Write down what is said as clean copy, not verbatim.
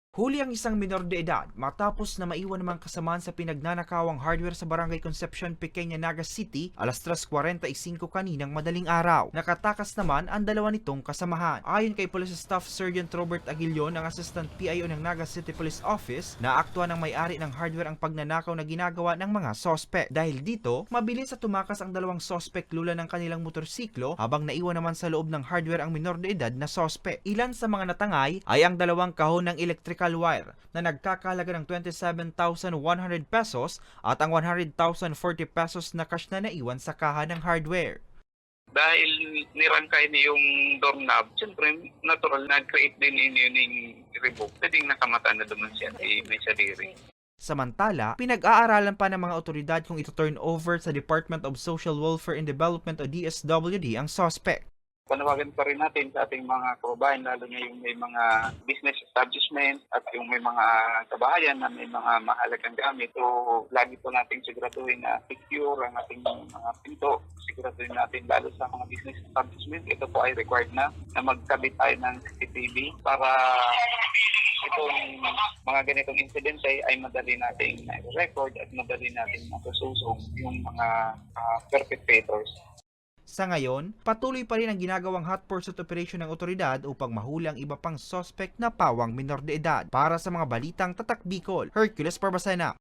Huli ang isang minor de edad matapos na maiwan namang kasamaan sa pinagnanakawang hardware sa Barangay Concepcion, Pequeña, Naga City, alas 3:45 kaninang madaling araw. Nakatakas naman ang dalawa nitong kasamahan. Ayon kay Police Staff Sergeant Robert Aguilion, ang Assistant PIO ng Naga City Police Office, naaktwa ng may-ari ng hardware ang pagnanakaw na ginagawa ng mga sospek. Dahil dito, mabilis at tumakas ang dalawang sospek lula ng kanilang motorsiklo habang naiwan naman sa loob ng hardware ang minor de edad na sospek. Ilan sa mga natangay ay ang dalawang kahon ng electrical wire na nagkakahalaga ng 27,100 pesos at ang 100,040 pesos na cash na naiwan sa kaha ng hardware. Dahil nirangkay niya yung doorknob, siyempre natural nag-create din yun yung revoke. Pwedeng nakamata na naman siya may saliri. Samantala, pinag-aaralan pa ng mga otoridad kung ito turn over sa Department of Social Welfare and Development o DSWD ang suspect. Panawagan pa rin natin sa ating mga kababayan, lalo na yung may mga business establishment at yung may mga kabahayan na may mga mahalagang gamit. So, lagi po natin siguraduhin na secure ang ating mga pinto. Siguraduhin natin lalo sa mga business establishment. Ito po ay required na magkabit tayo ng CCTV para itong mga ganitong incident ay madali nating record at madali nating masususong yung mga perpetrators. Sa ngayon, patuloy pa rin ang ginagawang hot pursuit operation ng otoridad upang mahuli ang iba pang suspect na pawang minor de edad. Para sa mga balitang Tatak Bicol, Hercules Barbacena.